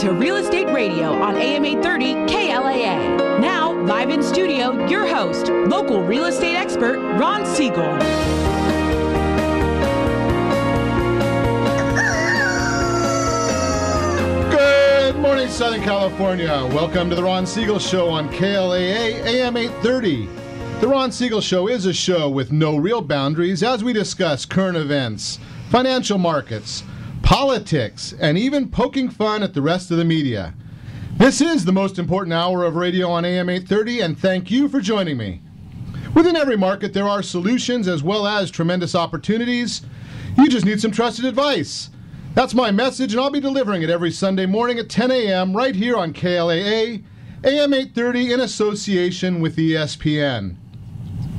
to Real Estate Radio on AM 830 KLAA. Now, live in studio, your host, local real estate expert, Ron Siegel. Good morning, Southern California. Welcome to the Ron Siegel Show on KLAA AM 830. The Ron Siegel Show is a show with no real boundaries as we discuss current events, financial markets, politics, and even poking fun at the rest of the media. This is the most important hour of radio on AM 830, and thank you for joining me. Within every market, there are solutions as well as tremendous opportunities. You just need some trusted advice. That's my message, and I'll be delivering it every Sunday morning at 10 a.m. right here on KLAA, AM 830 in association with ESPN.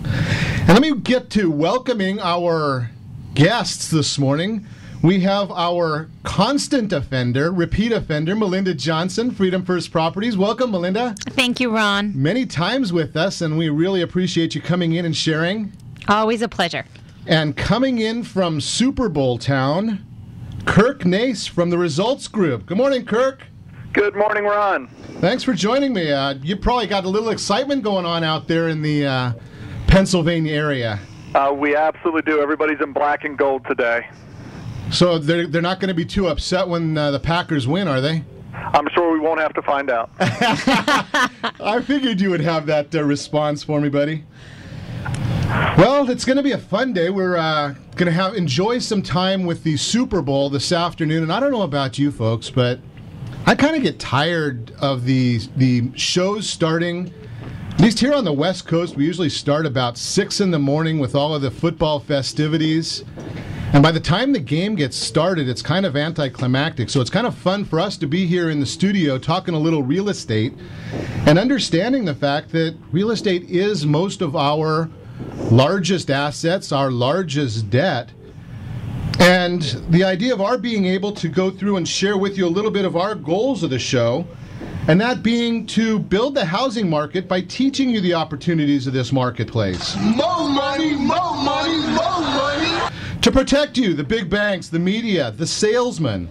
And let me get to welcoming our guests this morning. We have our constant offender, repeat offender, Melinda Johnson, Freedom First Properties. Welcome, Melinda. Thank you, Ron. Many times with us, and we really appreciate you coming in and sharing. Always a pleasure. And coming in from Super Bowl town, Kirk Nace from the Results Group. Good morning, Kirk. Good morning, Ron. Thanks for joining me. You probably got a little excitement going on out there in the Pennsylvania area. We absolutely do. Everybody's in black and gold today. So they're not going to be too upset when the Packers win, are they? I'm sure we won't have to find out. I figured you would have that response for me, buddy. Well, it's going to be a fun day. We're going to enjoy some time with the Super Bowl this afternoon. And I don't know about you folks, but I kind of get tired of the shows starting. At least here on the West Coast, we usually start about 6 in the morning with all of the football festivities. And by the time the game gets started, it's kind of anticlimactic. So it's kind of fun for us to be here in the studio talking a little real estate and understanding the fact that real estate is most of our largest assets, our largest debt. And the idea of our being able to go through and share with you a little bit of our goals of the show, and that being to build the housing market by teaching you the opportunities of this marketplace. More money, more money, more money. To protect you, the big banks, the media, the salesmen.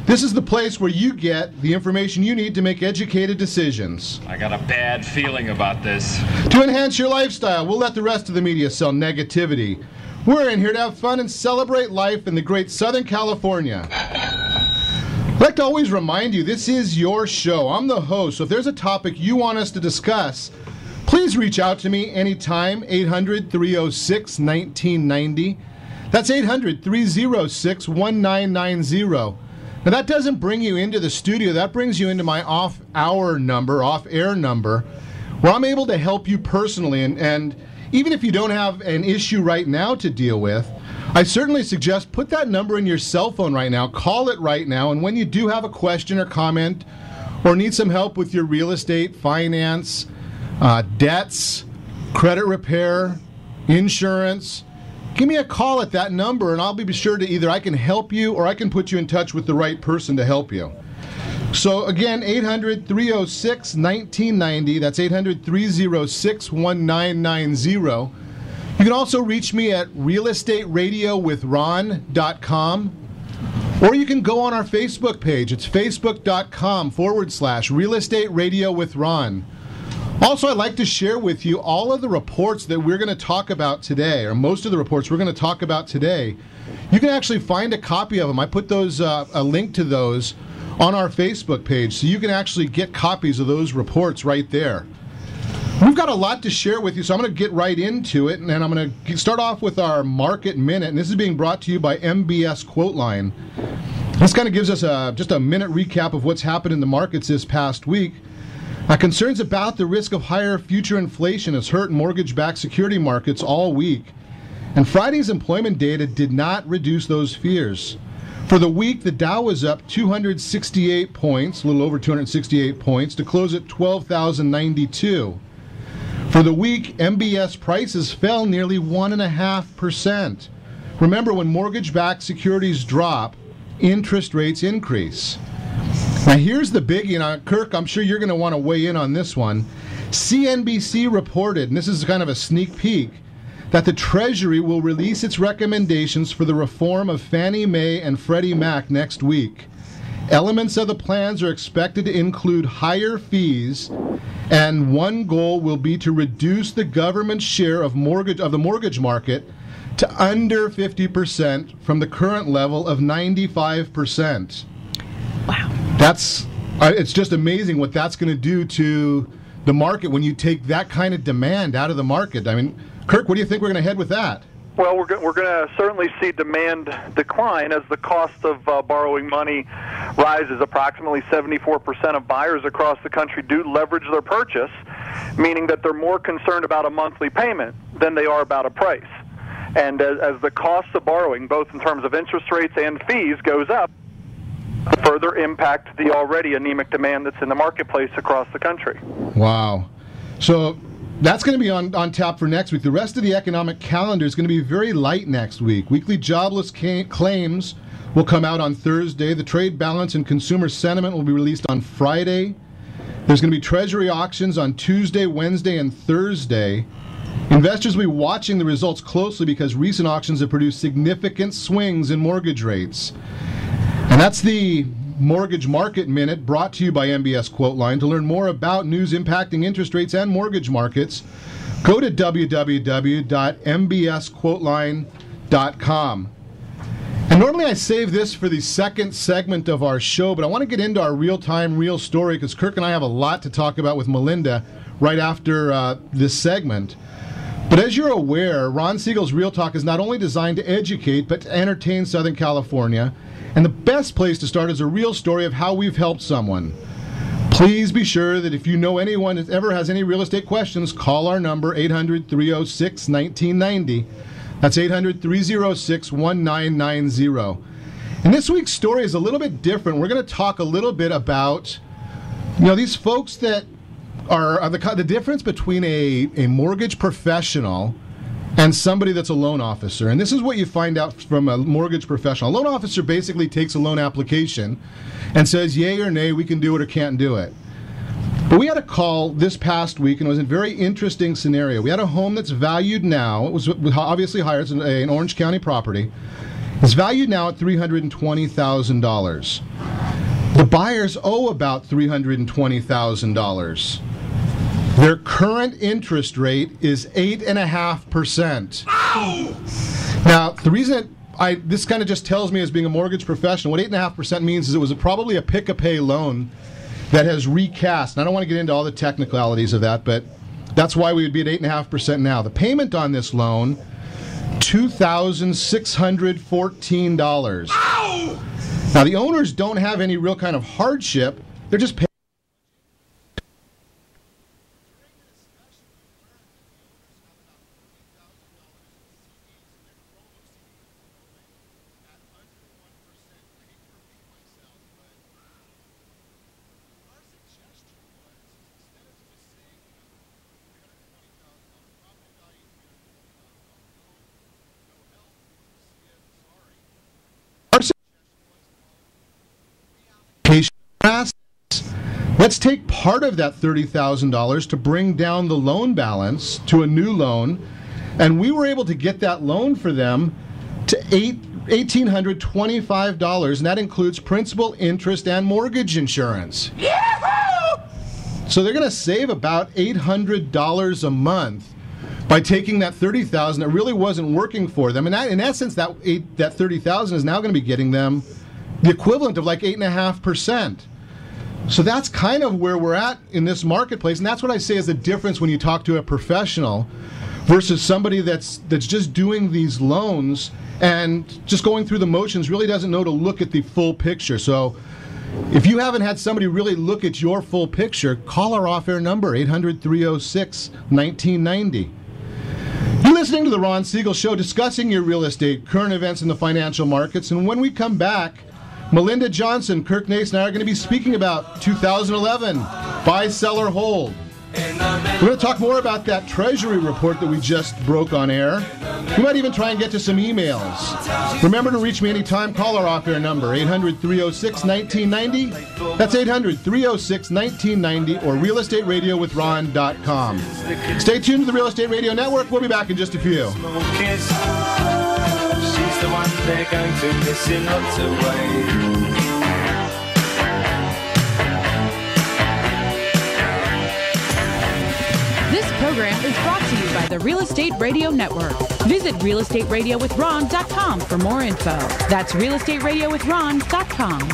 This is the place where you get the information you need to make educated decisions. I got a bad feeling about this. To enhance your lifestyle, we'll let the rest of the media sell negativity. We're in here to have fun and celebrate life in the great Southern California. I'd like to always remind you, this is your show. I'm the host, so if there's a topic you want us to discuss, please reach out to me anytime, 800-306-1990. That's 800-306-1990. Now, that doesn't bring you into the studio. That brings you into my off-air number, where I'm able to help you personally. And even if you don't have an issue right now to deal with, I certainly suggest put that number in your cell phone right now. Call it right now. And when you do have a question or comment or need some help with your real estate, finance, debts, credit repair, insurance, give me a call at that number, and I'll be sure to either I can help you or I can put you in touch with the right person to help you. So again, 800-306-1990. That's 800-306-1990. You can also reach me at realestatewithron.com, or you can go on our Facebook page. It's facebook.com/realestatewithron. Also, I'd like to share with you all of the reports that we're going to talk about today, or most of the reports we're going to talk about today. You can actually find a copy of them. I put those a link to those on our Facebook page, so you can actually get copies of those reports right there. We've got a lot to share with you, so I'm going to get right into it, and I'm going to start off with our Market Minute, and this is being brought to you by MBS Quote Line. This kind of gives us just a minute recap of what's happened in the markets this past week. Concerns about the risk of higher future inflation has hurt mortgage-backed security markets all week, and Friday's employment data did not reduce those fears. For the week, the Dow was up 268 points, a little over 268 points, to close at 12,092. For the week, MBS prices fell nearly 1.5%. Remember, when mortgage-backed securities drop, interest rates increase. Now, here's the biggie, and Kirk, I'm sure you're going to want to weigh in on this one. CNBC reported, and this is kind of a sneak peek, that the Treasury will release its recommendations for the reform of Fannie Mae and Freddie Mac next week. Elements of the plans are expected to include higher fees, and one goal will be to reduce the government's share of the mortgage market to under 50% from the current level of 95%. Wow. It's just amazing what that's going to do to the market when you take that kind of demand out of the market. I mean, Kirk, what do you think we're going to head with that? Well, we're going to certainly see demand decline as the cost of borrowing money rises. Approximately 74% of buyers across the country do leverage their purchase, meaning that they're more concerned about a monthly payment than they are about a price. And as the cost of borrowing, both in terms of interest rates and fees, goes up, further impact the already anemic demand that's in the marketplace across the country. Wow. So that's going to be on tap for next week. The rest of the economic calendar is going to be very light next week. Weekly jobless claims will come out on Thursday. The trade balance and consumer sentiment will be released on Friday. There's going to be Treasury auctions on Tuesday, Wednesday, and Thursday. Investors will be watching the results closely because recent auctions have produced significant swings in mortgage rates. And that's the Mortgage Market Minute, brought to you by MBS Quoteline. To learn more about news impacting interest rates and mortgage markets, go to www.mbsquoteline.com. And normally I save this for the second segment of our show, but I want to get into our real-time, real story because Kirk and I have a lot to talk about with Melinda right after this segment. But as you're aware, Ron Siegel's Real Talk is not only designed to educate, but to entertain Southern California. And the best place to start is a real story of how we've helped someone. Please be sure that if you know anyone that ever has any real estate questions, call our number, 800-306-1990. That's 800-306-1990. And this week's story is a little bit different. We're going to talk a little bit about, these folks that are the difference between a mortgage professional and somebody that's a loan officer. And this is what you find out from a mortgage professional. A loan officer basically takes a loan application and says, yay or nay, we can do it or can't do it. But we had a call this past week, and it was a very interesting scenario. We had a home that's valued now. It was obviously higher. It's an Orange County property. It's valued now at $320,000. The buyers owe about $320,000. Their current interest rate is 8.5%. Now, the reason this kind of just tells me as being a mortgage professional, what 8.5% means is it was probably a pick-a-pay loan that has recast. And I don't want to get into all the technicalities of that, but that's why we would be at 8.5% now. The payment on this loan, $2,614. Now, the owners don't have any real kind of hardship. They're just paying. Let's take part of that $30,000 to bring down the loan balance to a new loan, and we were able to get that loan for them to $1,825, and that includes principal, interest, and mortgage insurance. Yahoo! So they're going to save about $800 a month by taking that $30,000 that really wasn't working for them, and that, in essence, that $30,000 is now going to be getting them the equivalent of like 8.5%. So that's kind of where we're at in this marketplace, and that's what I say is the difference when you talk to a professional versus somebody that's just doing these loans and just going through the motions, really doesn't know to look at the full picture. So if you haven't had somebody really look at your full picture, call our off-air number, 800-306-1990. You're listening to The Ron Siegel Show, discussing your real estate, current events in the financial markets, and when we come back, Melinda Johnson, Kirk Nace, and I are going to be speaking about 2011, buy, sell, or hold. We're going to talk more about that Treasury report that we just broke on air. We might even try and get to some emails. Remember to reach me anytime. Call our off-air number, 800-306-1990. That's 800-306-1990 or realestateradio.com. Stay tuned to the Real Estate Radio Network. We'll be back in just a few. She's the one they're going to listen lots of ways. program is brought to you by the Real Estate Radio Network. Visit realestateradio.com for more info. That's realestateradio.com.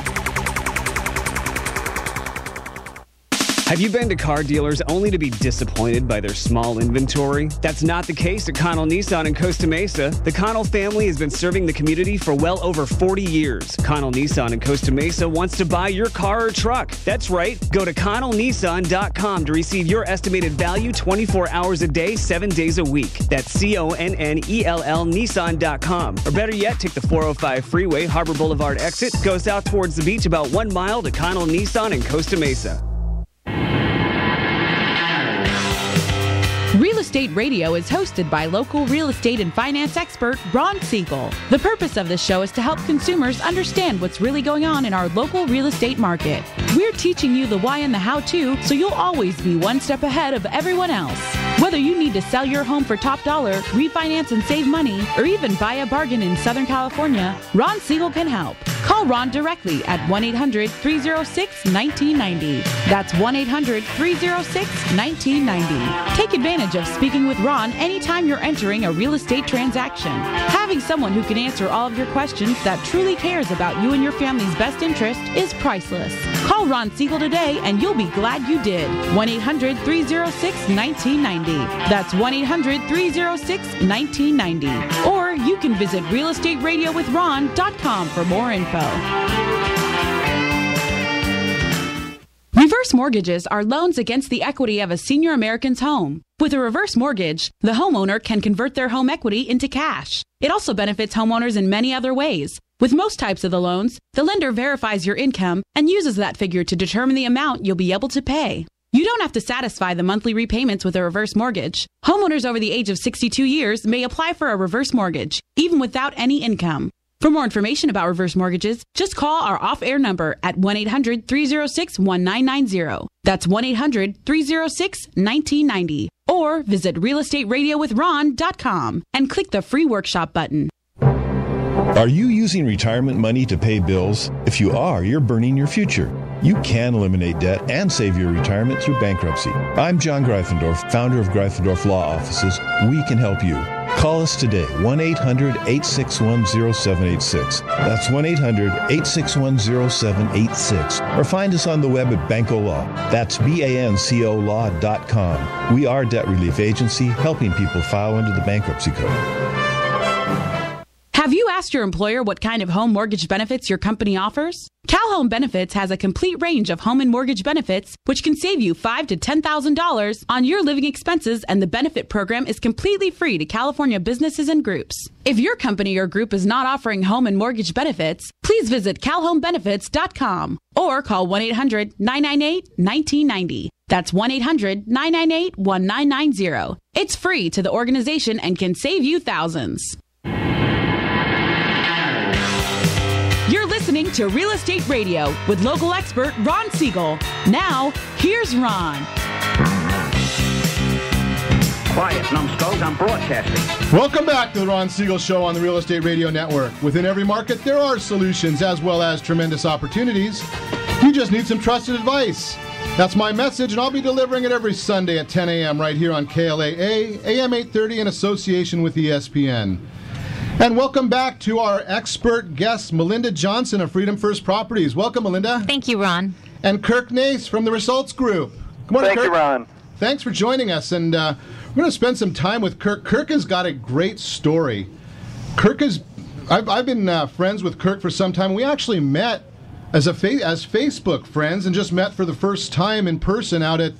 Have you been to car dealers only to be disappointed by their small inventory? That's not the case at Connell Nissan in Costa Mesa. The Connell family has been serving the community for well over 40 years. Connell Nissan in Costa Mesa wants to buy your car or truck. That's right. Go to ConnellNissan.com to receive your estimated value 24 hours a day, 7 days a week. That's CONNELL Nissan.com. Or better yet, take the 405 freeway, Harbor Boulevard exit, go south towards the beach about 1 mile to Connell Nissan in Costa Mesa. Real Estate Radio is hosted by local real estate and finance expert Ron Siegel. The purpose of this show is to help consumers understand what's really going on in our local real estate market. We're teaching you the why and the how-to, so you'll always be one step ahead of everyone else. Whether you need to sell your home for top dollar, refinance and save money, or even buy a bargain in Southern California, Ron Siegel can help. Call Ron directly at 1-800-306-1990. That's 1-800-306-1990. Take advantage of speaking with Ron anytime you're entering a real estate transaction. Having someone who can answer all of your questions that truly cares about you and your family's best interest is priceless. Call Ron Siegel today and you'll be glad you did. 1-800-306-1990. That's 1-800-306-1990. Or you can visit realestatewithron.com for more info. Reverse mortgages are loans against the equity of a senior American's home. With a reverse mortgage, the homeowner can convert their home equity into cash. It also benefits homeowners in many other ways. With most types of the loans, the lender verifies your income and uses that figure to determine the amount you'll be able to pay. You don't have to satisfy the monthly repayments with a reverse mortgage. Homeowners over the age of 62 years may apply for a reverse mortgage, even without any income. For more information about reverse mortgages, just call our off-air number at 1-800-306-1990. That's 1-800-306-1990. Or visit realestatewithron.com and click the free workshop button. Are you using retirement money to pay bills? If you are, you're burning your future. You can eliminate debt and save your retirement through bankruptcy. I'm John Greifendorf, founder of Greifendorf Law Offices. We can help you. Call us today, 1-800-861-0786. That's 1-800-861-0786. Or find us on the web at Banco Law. That's BANCOLaw.com. We are a debt relief agency helping people file under the bankruptcy code. Have you asked your employer what kind of home mortgage benefits your company offers? Cal Home Benefits has a complete range of home and mortgage benefits, which can save you $5,000 to $10,000 on your living expenses, and the benefit program is completely free to California businesses and groups. If your company or group is not offering home and mortgage benefits, please visit calhomebenefits.com or call 1-800-998-1990. That's 1-800-998-1990. It's free to the organization and can save you thousands. You're listening to Real Estate Radio with local expert Ron Siegel. Now, here's Ron. Quiet, numbskulls, I'm broadcasting. Welcome back to the Ron Siegel Show on the Real Estate Radio Network. Within every market, there are solutions as well as tremendous opportunities. You just need some trusted advice. That's my message, and I'll be delivering it every Sunday at 10 a.m. right here on KLAA, AM 830 in association with ESPN. And welcome back to our expert guest, Melinda Johnson of Freedom First Properties. Welcome, Melinda. Thank you, Ron. And Kirk Nace from the Results Group. Good morning, Thank Kirk. you, Ron. Thanks for joining us. And we're going to spend some time with Kirk. Kirk has got a great story. I've been friends with Kirk for some time. We actually met as Facebook friends and just met for the first time in person out at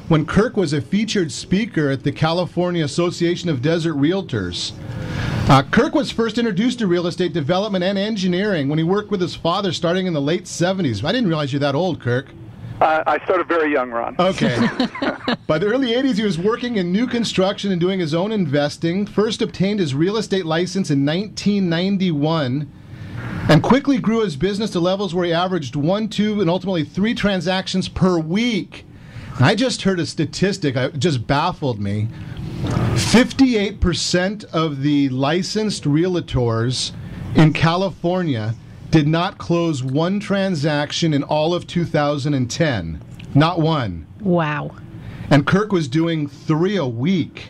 when Kirk was a featured speaker at the California Association of Desert Realtors. Kirk was first introduced to real estate development and engineering when he worked with his father starting in the late 70s. I didn't realize you're that old, Kirk. I started very young, Ron. Okay. By the early 80s, he was working in new construction and doing his own investing. First obtained his real estate license in 1991 and quickly grew his business to levels where he averaged 1, 2, and ultimately 3 transactions per week. I just heard a statistic. It just baffled me. 58% of the licensed realtors in California did not close one transaction in all of 2010. Not one. Wow. and Kirk was doing 3 a week.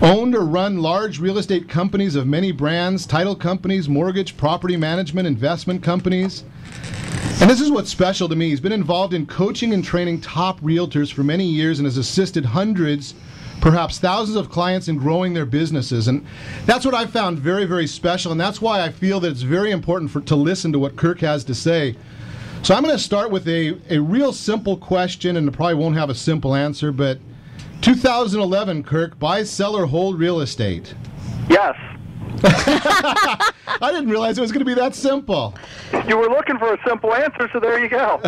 Owned or run large real estate companies of many brands, title companies, mortgage, property management, investment companies. And this is what's special to me. He's been involved in coaching and training top realtors for many years and has assisted hundreds, perhaps thousands of clients in growing their businesses. And that's what I found very, very special. And that's why I feel that it's very important to listen to what Kirk has to say. So I'm going to start with a real simple question, and it probably won't have a simple answer, but 2011, Kirk, buy, sell, or hold real estate? Yes. I didn't realize it was going to be that simple. You were looking for a simple answer, so there you go.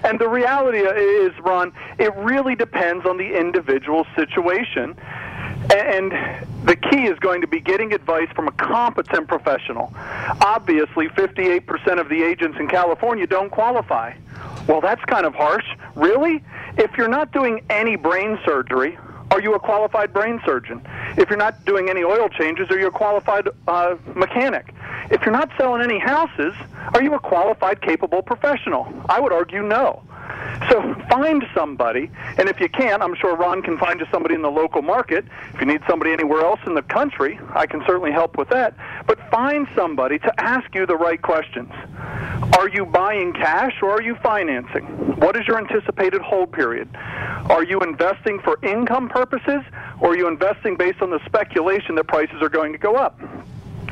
And the reality is, Ron, it really depends on the individual situation. And the key is going to be getting advice from a competent professional. Obviously, 58% of the agents in California don't qualify. Well, that's kind of harsh. Really? If you're not doing any brain surgery, are you a qualified brain surgeon? If you're not doing any oil changes, are you a qualified mechanic? If you're not selling any houses, are you a qualified, capable professional? I would argue no. So find somebody, and if you can't, I'm sure Ron can find you somebody in the local market. If you need somebody anywhere else in the country, I can certainly help with that. But find somebody to ask you the right questions. Are you buying cash or are you financing? What is your anticipated hold period? Are you investing for income purposes or are you investing based on the speculation that prices are going to go up?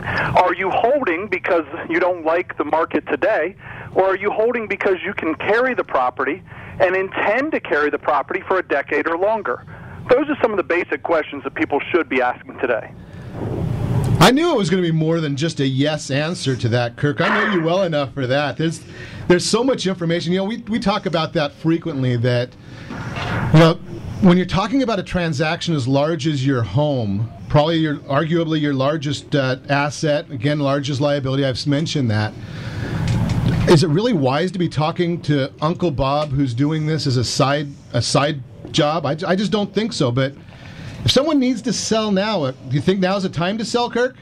Are you holding because you don't like the market today, or are you holding because you can carry the property and intend to carry the property for a decade or longer? Those are some of the basic questions that people should be asking today. I knew it was going to be more than just a yes answer to that, Kirk. I know you well enough for that. There's so much information. You know, we talk about that frequently, that when you're talking about a transaction as large as your home, probably arguably your largest asset, again, largest liability, I've mentioned that. Is it really wise to be talking to Uncle Bob, who's doing this as a side job? I just don't think so. But if someone needs to sell now, do you think now's the time to sell, Kirk?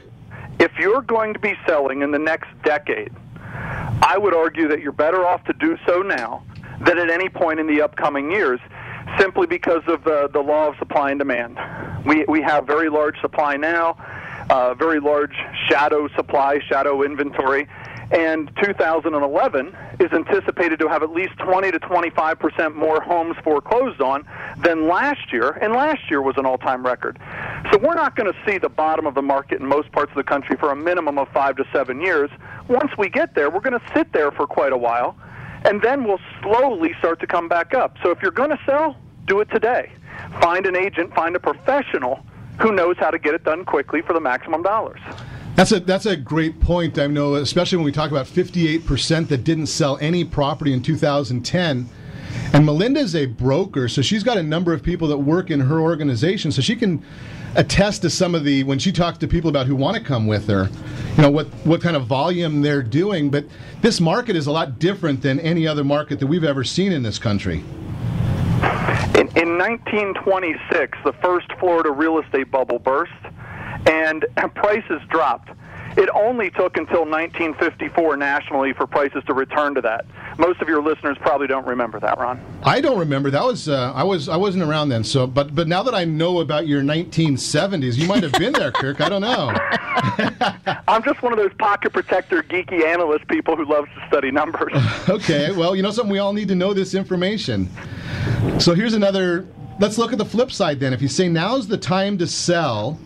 If you're going to be selling in the next decade, I would argue that you're better off to do so now than at any point in the upcoming years, simply because of the law of supply and demand. We have very large supply now, very large shadow supply, shadow inventory, and 2011 is anticipated to have at least 20 to 25% more homes foreclosed on than last year, and last year was an all-time record. So we're not going to see the bottom of the market in most parts of the country for a minimum of 5 to 7 years. Once we get there, we're going to sit there for quite a while, and then we'll slowly start to come back up. So if you're going to sell, do it today. Find an agent, find a professional who knows how to get it done quickly for the maximum dollars. That's a great point. I know, especially when we talk about 58% that didn't sell any property in 2010. And Melinda is a broker, so she's got a number of people that work in her organization, so she can attest to some of the, when she talks to people about who want to come with her, you know, what kind of volume they're doing. But this market is a lot different than any other market that we've ever seen in this country. In 1926, the first Florida real estate bubble burst, and prices dropped. It only took until 1954 nationally for prices to return to that. Most of your listeners probably don't remember that, Ron. I don't remember. That was I wasn't around then. So, but now that I know about your 1970s, you might have been there, Kirk. I don't know. I'm just one of those pocket protector geeky analyst people who loves to study numbers. Okay, well, you know something, we all need to know this information. So here's another. Let's look at the flip side then. If you say now's the time to sell,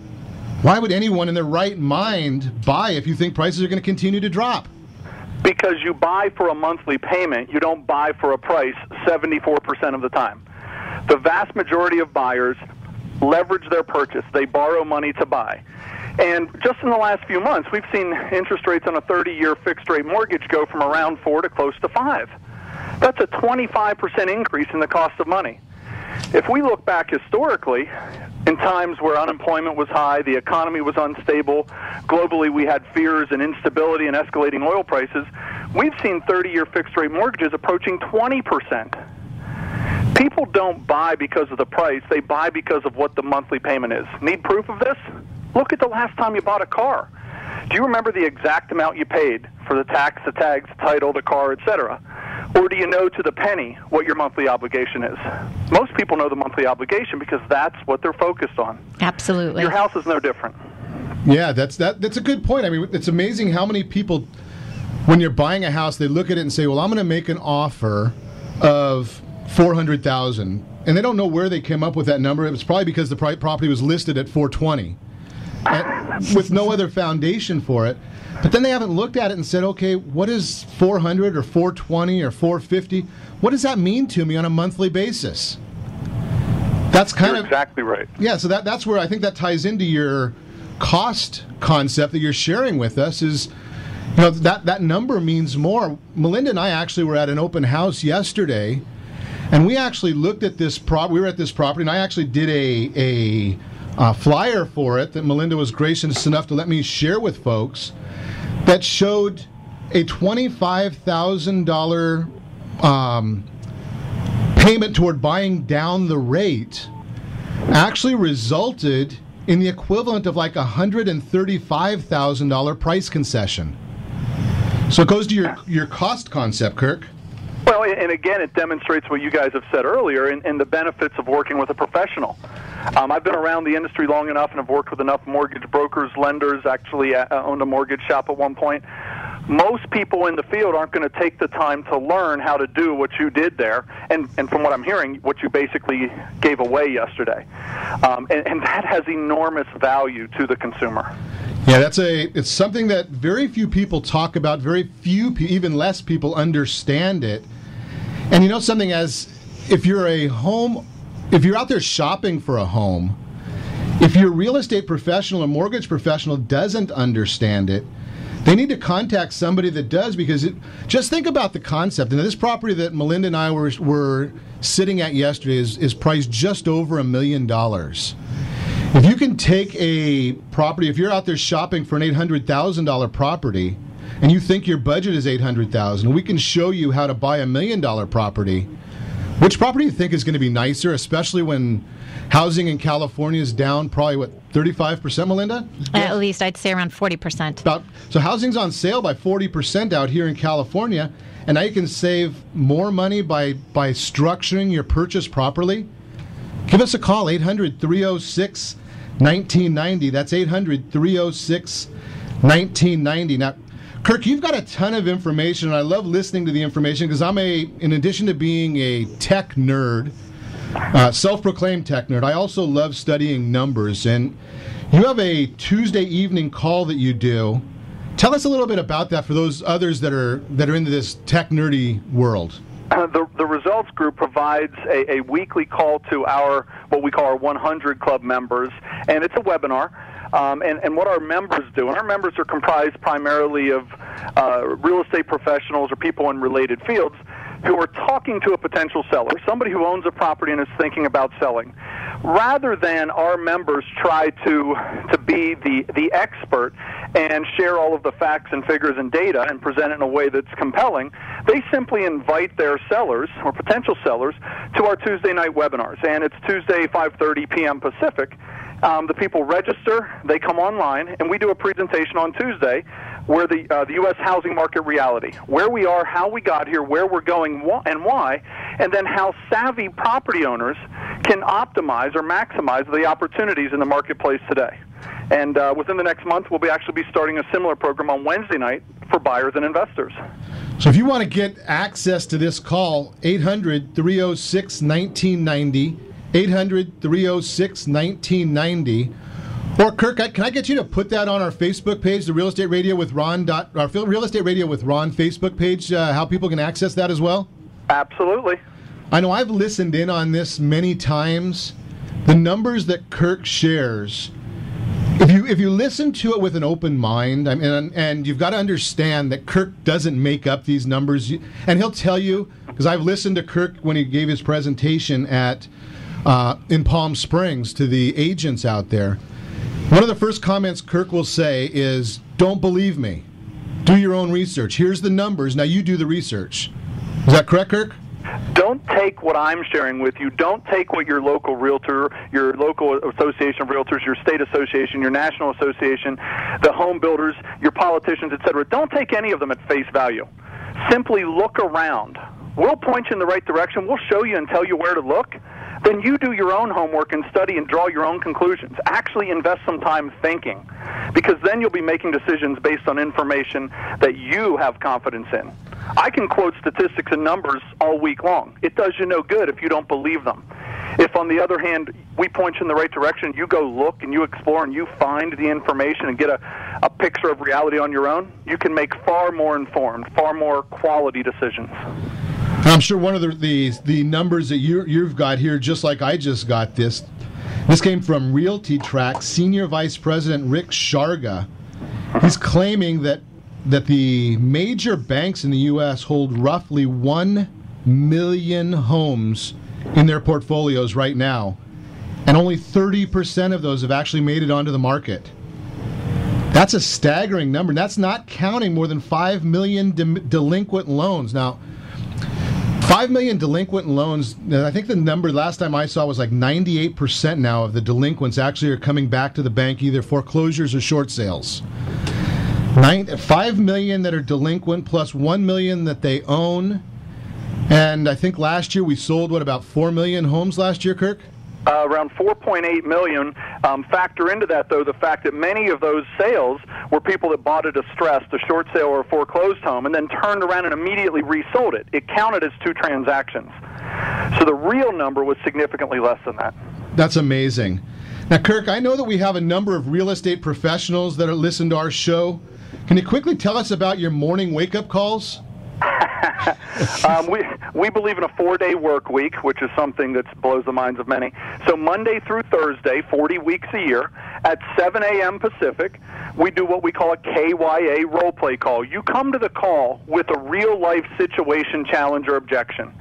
why would anyone in their right mind buy if you think prices are going to continue to drop? Because you buy for a monthly payment, you don't buy for a price 74% of the time. The vast majority of buyers leverage their purchase. They borrow money to buy. And just in the last few months, we've seen interest rates on a 30-year fixed-rate mortgage go from around 4 to close to 5. That's a 25% increase in the cost of money. If we look back historically, in times where unemployment was high, the economy was unstable, globally we had fears and instability and escalating oil prices, we've seen 30-year fixed-rate mortgages approaching 20%. People don't buy because of the price, they buy because of what the monthly payment is. Need proof of this? Look at the last time you bought a car. Do you remember the exact amount you paid for the tax, the tags, the title, the car, etc.? Or do you know to the penny what your monthly obligation is? Most people know the monthly obligation because that's what they're focused on. Absolutely. Your house is no different. Yeah, that's a good point. I mean, it's amazing how many people, when you're buying a house, they look at it and say, well, I'm going to make an offer of $400,000, and they don't know where they came up with that number. It was probably because the property was listed at $420,000 with no other foundation for it. But then they haven't looked at it and said, okay, what is $400,000 or $420,000 or $450,000? What does that mean to me on a monthly basis? That's kind You're exactly right. Yeah, so that's where I think that ties into your cost concept that you're sharing with us is, you know, that number means more. Melinda and I actually were at an open house yesterday, and we actually looked at this we were at this property, and I actually did a flyer for it that Melinda was gracious enough to let me share with folks that showed a $25,000 payment toward buying down the rate actually resulted in the equivalent of like $135,000 price concession. So it goes to your cost concept, Kirk. Well, and again, it demonstrates what you guys have said earlier and the benefits of working with a professional. I've been around the industry long enough and have worked with enough mortgage brokers, lenders, actually owned a mortgage shop at one point. Most people in the field aren't going to take the time to learn how to do what you did there, and from what I'm hearing, what you basically gave away yesterday. And that has enormous value to the consumer. Yeah, it's something that very few people talk about, very few, even less people understand it. And you know something, as if you're out there shopping for a home, if your real estate professional or mortgage professional doesn't understand it, they need to contact somebody that does, because just think about the concept. And this property that Melinda and I were sitting at yesterday is priced just over $1 million. If you can take a property, if you're out there shopping for an $800,000 property, and you think your budget is $800,000, we can show you how to buy $1 million property. Which property do you think is going to be nicer, especially when housing in California is down probably, 35%, Melinda? At least I'd say around 40%. So housing's on sale by 40% out here in California, and now you can save more money by structuring your purchase properly. Give us a call, 800-306-1990. That's 800-306-1990. Now, Kirk, you've got a ton of information, and I love listening to the information because in addition to being a tech nerd, self-proclaimed tech nerd, I also love studying numbers. And you have a Tuesday evening call that you do. Tell us a little bit about that for those others that are into this tech nerdy world. The results group provides a weekly call to what we call our 100 Club members, and it's a webinar. And what our members do, and our members are comprised primarily of real estate professionals or people in related fields who are talking to a potential seller, somebody who owns a property and is thinking about selling. Rather than our members try to be the expert and share all of the facts and figures and data and present it in a way that's compelling, they simply invite their sellers or potential sellers to our Tuesday night webinars. And it's Tuesday, 5:30 p.m. Pacific. The people register, they come online, and we do a presentation on Tuesday where the U.S. housing market reality, where we are, how we got here, where we're going, and why, and then how savvy property owners can optimize or maximize the opportunities in the marketplace today. And within the next month, we'll actually be starting a similar program on Wednesday night for buyers and investors. So if you want to get access to this call, 800-306-1990, 800-306-1990. Or Kirk, can I get you to put that on our Facebook page, the Real Estate Radio with Ron Real Estate Radio with Ron Facebook page, how people can access that as well? Absolutely. I know I've listened in on this many times. The numbers that Kirk shares, if you listen to it with an open mind, and you've got to understand that Kirk doesn't make up these numbers, and he'll tell you, because I've listened to Kirk when he gave his presentation in Palm Springs to the agents out there. One of the first comments Kirk will say is, "Don't believe me. Do your own research. Here's the numbers. Now you do the research." Is that correct, Kirk? Don't take what I'm sharing with you. Don't take what your local realtor, your local association of realtors, your state association, your national association, the home builders, your politicians, etc. Don't take any of them at face value. Simply look around. We'll point you in the right direction. We'll show you and tell you where to look. Then you do your own homework and study and draw your own conclusions. Actually invest some time thinking, because then you'll be making decisions based on information that you have confidence in. I can quote statistics and numbers all week long. It does you no good if you don't believe them. If, on the other hand, we point you in the right direction, you go look and you explore and you find the information and get a picture of reality on your own, you can make far more informed, far more quality decisions. I'm sure one of the numbers that you've got here, just like I just got this came from Realty Track Senior Vice President Rick Sharga. He's claiming that the major banks in the U.S. hold roughly 1 million homes in their portfolios right now, and only 30% of those have actually made it onto the market. That's a staggering number. That's not counting more than 5 million delinquent loans. Now, 5 million delinquent loans, I think the number last time I saw was like 98% now of the delinquents actually are coming back to the bank, either foreclosures or short sales. 5 million that are delinquent plus 1 million that they own. And I think last year we sold, about 4 million homes last year, Kirk? Around 4.8 million. Factor into that, though, the fact that many of those sales were people that bought a distressed, a short sale or a foreclosed home, and then turned around and immediately resold it. It counted as 2 transactions. So the real number was significantly less than that. That's amazing. Now, Kirk, I know that we have a number of real estate professionals that are listening to our show. Can you quickly tell us about your morning wake-up calls? We believe in a 4-day work week, which is something that blows the minds of many. So Monday through Thursday, 40 weeks a year, at 7 a.m. Pacific, we do what we call a KYA role play call. You come to the call with a real-life situation, challenge, or objection.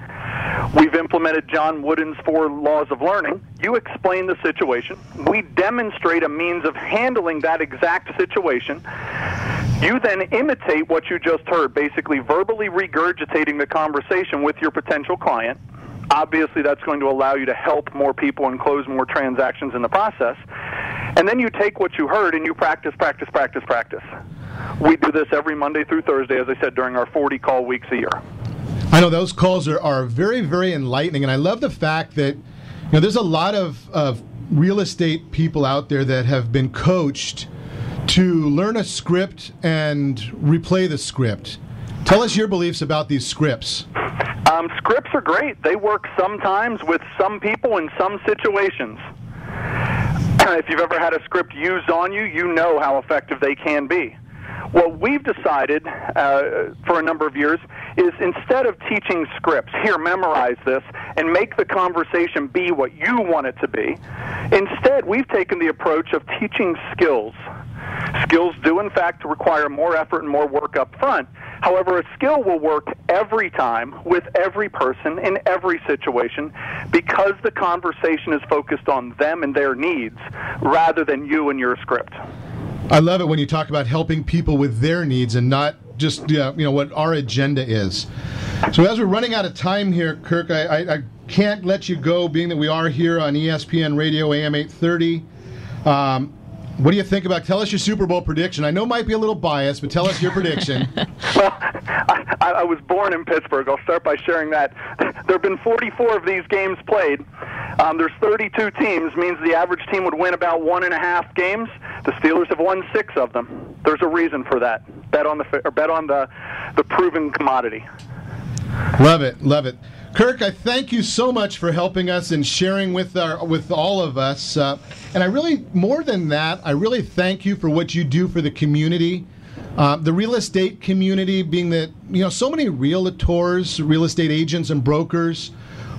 We've implemented John Wooden's 4 laws of learning. You explain the situation. We demonstrate a means of handling that exact situation. You then imitate what you just heard, basically verbally regurgitating the conversation with your potential client. Obviously, that's going to allow you to help more people and close more transactions in the process. And then you take what you heard and you practice. We do this every Monday through Thursday, as I said, during our 40 call weeks a year. I know those calls are very, very enlightening, and I love the fact that there's a lot of real estate people out there that have been coached to learn a script and replay the script. Tell us your beliefs about these scripts. Scripts are great. They work sometimes with some people in some situations. If you've ever had a script used on you, you know how effective they can be. What we've decided for a number of years is, instead of teaching scripts, here, memorize this, and make the conversation be what you want it to be, instead we've taken the approach of teaching skills. Skills do, in fact, require more effort and more work up front. However, a skill will work every time with every person in every situation, because the conversation is focused on them and their needs rather than you and your script. I love it when you talk about helping people with their needs and not just what our agenda is. So as we're running out of time here, Kirk, I can't let you go, being that we are here on ESPN Radio AM 830. What do you think about? Tell us your Super Bowl prediction. I know it might be a little biased, but tell us your prediction. Well, I was born in Pittsburgh. I'll start by sharing that. There have been 44 of these games played. There's 32 teams, means the average team would win about 1.5 games. The Steelers have won 6 of them. There's a reason for that. Bet on the proven commodity. Love it, love it. Kirk, I thank you so much for helping us and sharing with all of us. And I really, more than that, I really thank you for what you do for the community. The real estate community, being that, so many realtors, real estate agents and brokers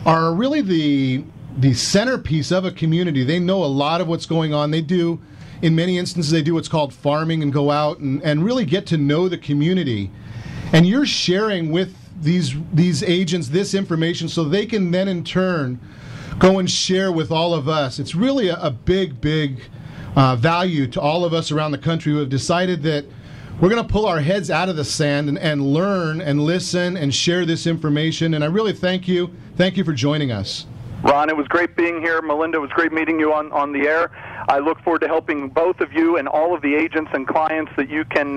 are really the centerpiece of a community. They know a lot of what's going on. They do, in many instances, they do what's called farming and go out and really get to know the community. And you're sharing with these agents this information so they can then in turn go and share with all of us. It's really a big value to all of us around the country who have decided that we're going to pull our heads out of the sand and learn and listen and share this information. And I really thank you. Thank you for joining us. Ron, it was great being here. Melinda, it was great meeting you on the air. I look forward to helping both of you and all of the agents and clients that you can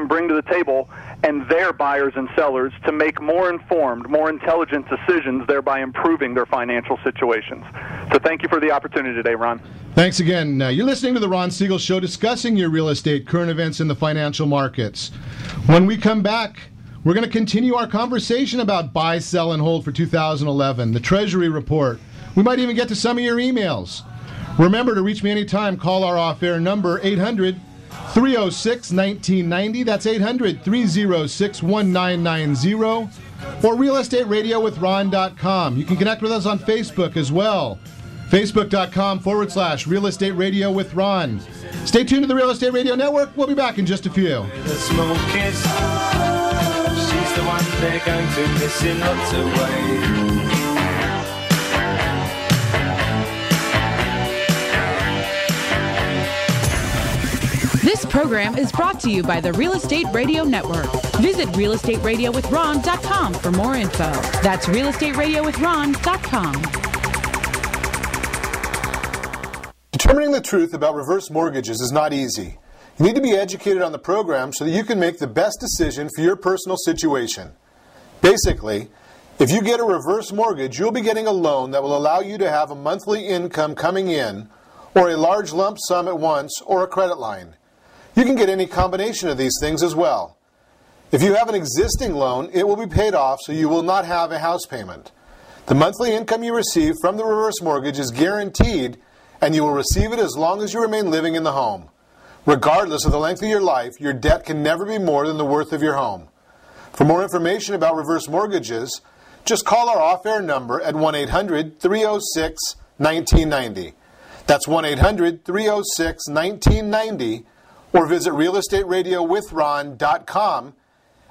bring to the table and their buyers and sellers to make more informed, more intelligent decisions, thereby improving their financial situations. So thank you for the opportunity today, Ron. Thanks again. You're listening to the Ron Siegel Show, discussing your real estate, current events in the financial markets. When we come back, we're going to continue our conversation about buy, sell, and hold for 2011, the Treasury report. We might even get to some of your emails. Remember to reach me anytime. Call our off-air number, 800-306-1990. That's 800-306-1990. Or realestatewithron.com. You can connect with us on Facebook as well. Facebook.com/Real Estate Radio with Ron. Stay tuned to the Real Estate Radio Network. We'll be back in just a few. She's the one they're going to miss in lots of ways. This program is brought to you by the Real Estate Radio Network. Visit realestatewithron.com for more info. That's realestatewithron.com. Determining the truth about reverse mortgages is not easy. You need to be educated on the program so that you can make the best decision for your personal situation. Basically, if you get a reverse mortgage, you'll be getting a loan that will allow you to have a monthly income coming in, or a large lump sum at once, or a credit line. You can get any combination of these things as well. If you have an existing loan, it will be paid off, so you will not have a house payment. The monthly income you receive from the reverse mortgage is guaranteed, and you will receive it as long as you remain living in the home. Regardless of the length of your life, your debt can never be more than the worth of your home. For more information about reverse mortgages, just call our off-air number at 1-800-306-1990. That's 1-800-306-1990, or visit realestatewithron.com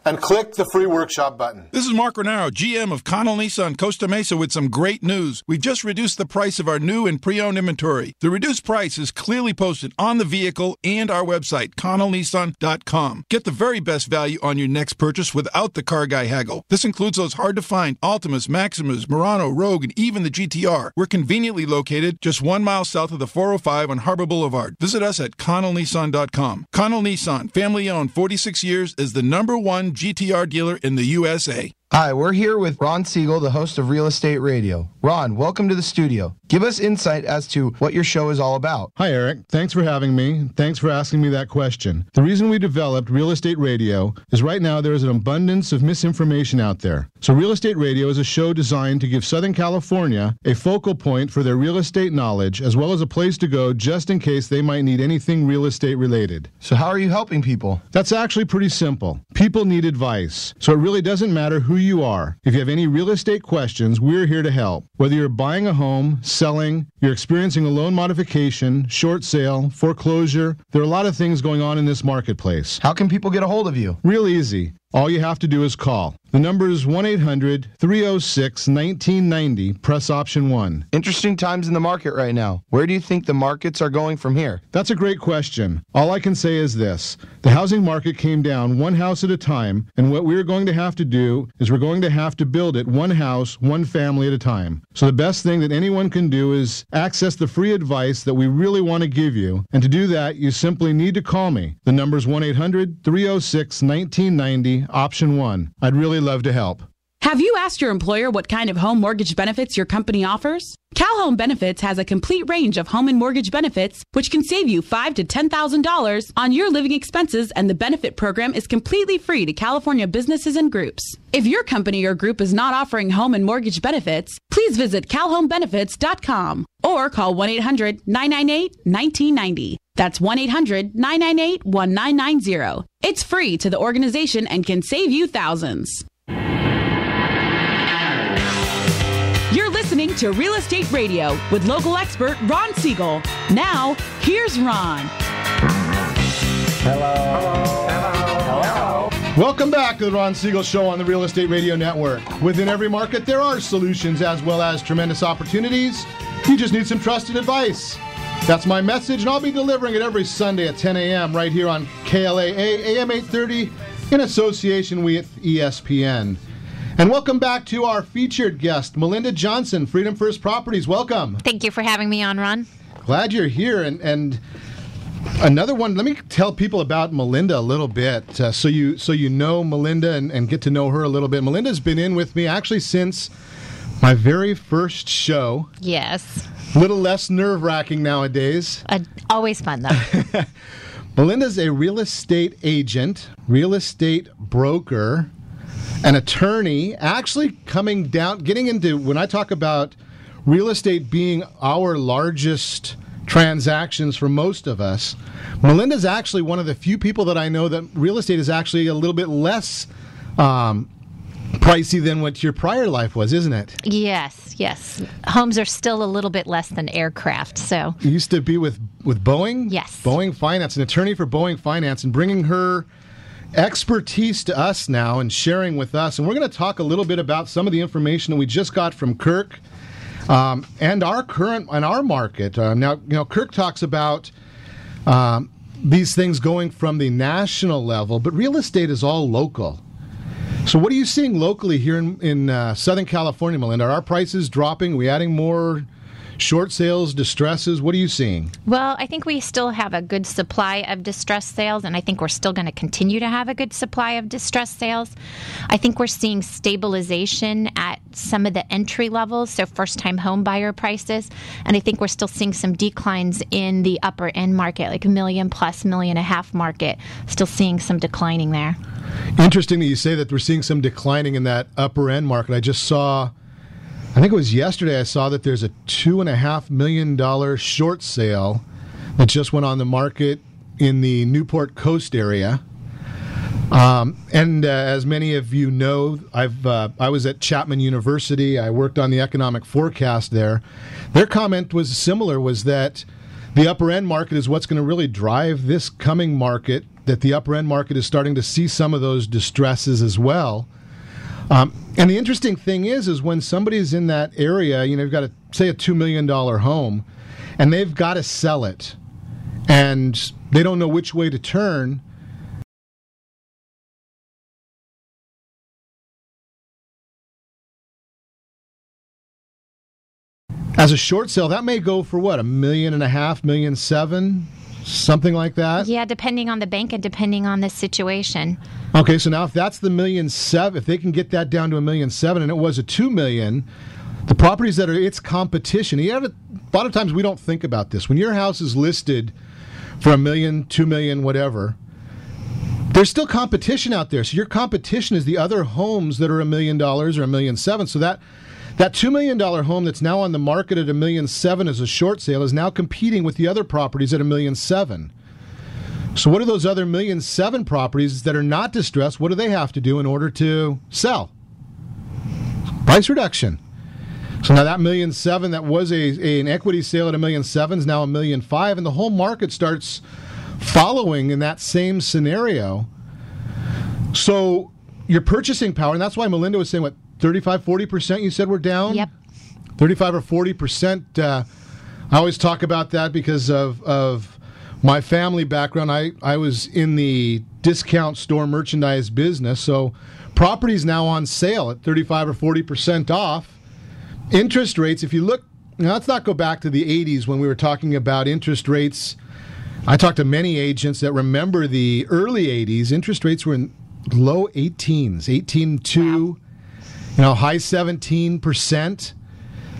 and click the free workshop button. This is Mark Renaro, GM of Connell Nissan Costa Mesa, with some great news. We've just reduced the price of our new and pre-owned inventory. The reduced price is clearly posted on the vehicle and our website, connellnissan.com. Get the very best value on your next purchase without the car guy haggle. This includes those hard-to-find Altimas, Maximas, Murano, Rogue, and even the GTR. We're conveniently located just 1 mile south of the 405 on Harbor Boulevard. Visit us at connellnissan.com. Connell Nissan, family-owned, 46 years, is the #1 GTR dealer in the USA. Hi, we're here with Ron Siegel, the host of Real Estate Radio. Ron, welcome to the studio. Give us insight as to what your show is all about. Hi, Eric. Thanks for having me. Thanks for asking me that question. The reason we developed Real Estate Radio is right now there is an abundance of misinformation out there. So Real Estate Radio is a show designed to give Southern California a focal point for their real estate knowledge, as well as a place to go just in case they might need anything real estate related. So how are you helping people? That's actually pretty simple. People need advice. So it really doesn't matter who you are. If you have any real estate questions, we're here to help. Whether you're buying a home, selling, you're experiencing a loan modification, short sale, foreclosure, there are a lot of things going on in this marketplace. How can people get a hold of you? Real easy. All you have to do is call. The number is 1-800-306-1990. Press option 1. Interesting times in the market right now. Where do you think the markets are going from here? That's a great question. All I can say is this. The housing market came down one house at a time, and what we're going to have to do is we're going to have to build it one house, one family at a time. So the best thing that anyone can do is access the free advice that we really want to give you. And to do that, you simply need to call me. The number is 1-800-306-1990. Option 1. I'd really love to help. Have you asked your employer what kind of home mortgage benefits your company offers? Cal Home Benefits has a complete range of home and mortgage benefits, which can save you $5,000 to $10,000 on your living expenses, and the benefit program is completely free to California businesses and groups. If your company or group is not offering home and mortgage benefits, please visit calhomebenefits.com or call 1-800-998-1990. That's 1-800-998-1990. It's free to the organization and can save you thousands. You're listening to Real Estate Radio with local expert Ron Siegel. Now, here's Ron. Hello. Welcome back to the Ron Siegel Show on the Real Estate Radio Network. Within every market, there are solutions as well as tremendous opportunities. You just need some trusted advice. That's my message, and I'll be delivering it every Sunday at 10 a.m. right here on KLAA AM 830 in association with ESPN. And welcome back to our featured guest, Melinda Johnson, Freedom First Properties. Welcome. Thank you for having me on, Ron. Glad you're here. And another one, let me tell people about Melinda a little bit, so you know Melinda and get to know her a little bit. Melinda's been in with me actually since my very first show. Yes. A little less nerve-wracking nowadays. Always fun, though. Melinda's a real estate agent, real estate broker, an attorney, actually getting into, when I talk about real estate being our largest transactions for most of us, Melinda's actually one of the few people that I know that real estate is actually a little bit less pricey than what your prior life was, isn't it? Yes. Homes are still a little bit less than aircraft, so. You used to be with Boeing? Yes. Boeing Finance, an attorney for Boeing Finance, and bringing her expertise to us now and sharing with us. And we're going to talk a little bit about some of the information that we just got from Kirk and our market. Now, Kirk talks about these things going from the national level, but real estate is all local. So what are you seeing locally here in Southern California, Melinda? Are our prices dropping? Are we adding more short sales, distresses? What are you seeing? Well, I think we still have a good supply of distressed sales, and I think we're still going to continue to have a good supply of distressed sales. I think we're seeing stabilization at some of the entry levels, so first-time home buyer prices, and I think we're still seeing some declines in the upper end market, like $1 million plus, $1.5 million market, still seeing some declining there. Interesting that you say that we're seeing some declining in that upper end market. I just saw, I think it was yesterday, I saw that there's a $2.5 million short sale that just went on the market in the Newport Coast area. And as many of you know, I was at Chapman University. I worked on the economic forecast there. Their comment was similar, was that the upper end market is what's going to really drive this coming market, that the upper end market is starting to see some of those distresses as well. And the interesting thing is when somebody's in that area, you've got say a $2 million home, and they've got to sell it, and they don't know which way to turn. As a short sale, that may go for what, $1.5 million, $1.7 million, something like that? Yeah, depending on the bank and depending on the situation. Okay, so now if that's the $1.7 million, if they can get that down to $1.7 million, and it was a $2 million, the properties that are its competition, a lot of times we don't think about this. When your house is listed for $1 million, $2 million, whatever, there's still competition out there. So your competition is the other homes that are $1 million or $1.7 million. So that $2 million home that's now on the market at $1.7 million as a short sale is now competing with the other properties at $1.7 million. So what are those other $1.7 million properties that are not distressed? What do they have to do in order to sell? Price reduction. So now that $1.7 million that was an equity sale at $1.7 million is now $1.5 million, and the whole market starts following in that same scenario. So your purchasing power, and that's why Melinda was saying, what, 35, 40% you said we're down? Yep. 35 or 40%. I always talk about that because of my family background. I was in the discount store merchandise business, so property's now on sale at 35 or 40% off. Interest rates, if you look, now let's not go back to the 80s when we were talking about interest rates. I talked to many agents that remember the early 80s. Interest rates were in low 18s, 18.2%. High 17%.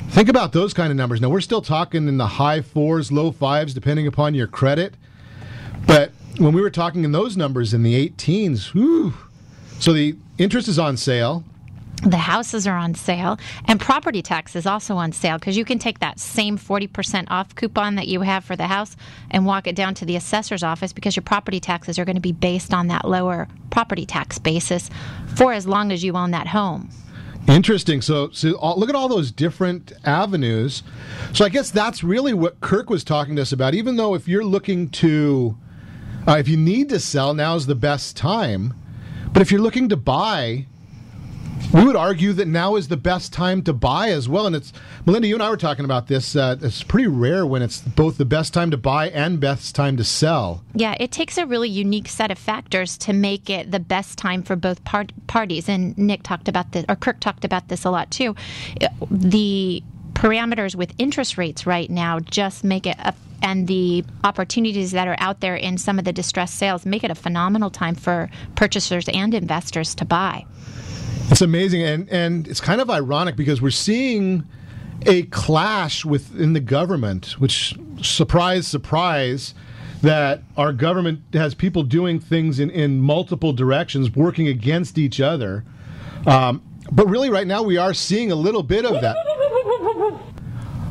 Think about those kind of numbers. Now, we're still talking in the high 4s, low 5s, depending upon your credit. But when we were talking in those numbers in the 18s, whew. So the interest is on sale. The houses are on sale, and property tax is also on sale, because you can take that same 40% off coupon that you have for the house and walk it down to the assessor's office, because your property taxes are going to be based on that lower property tax basis for as long as you own that home. Interesting. So look at all those different avenues. So I guess that's really what Kirk was talking to us about. Even though if you're looking to, if you need to sell, now's the best time. But if you're looking to buy, we would argue that now is the best time to buy as well. And it's, Melinda, you and I were talking about this. It's pretty rare when it's both the best time to buy and best time to sell. Yeah, it takes a really unique set of factors to make it the best time for both parties. And Nick talked about this, or Kirk talked about this a lot too. The parameters with interest rates right now just make it and the opportunities that are out there in some of the distressed sales make it a phenomenal time for purchasers and investors to buy. It's amazing, and it's kind of ironic because we're seeing a clash within the government, which, surprise, surprise, that our government has people doing things in multiple directions, working against each other. But really right now we are seeing a little bit of that.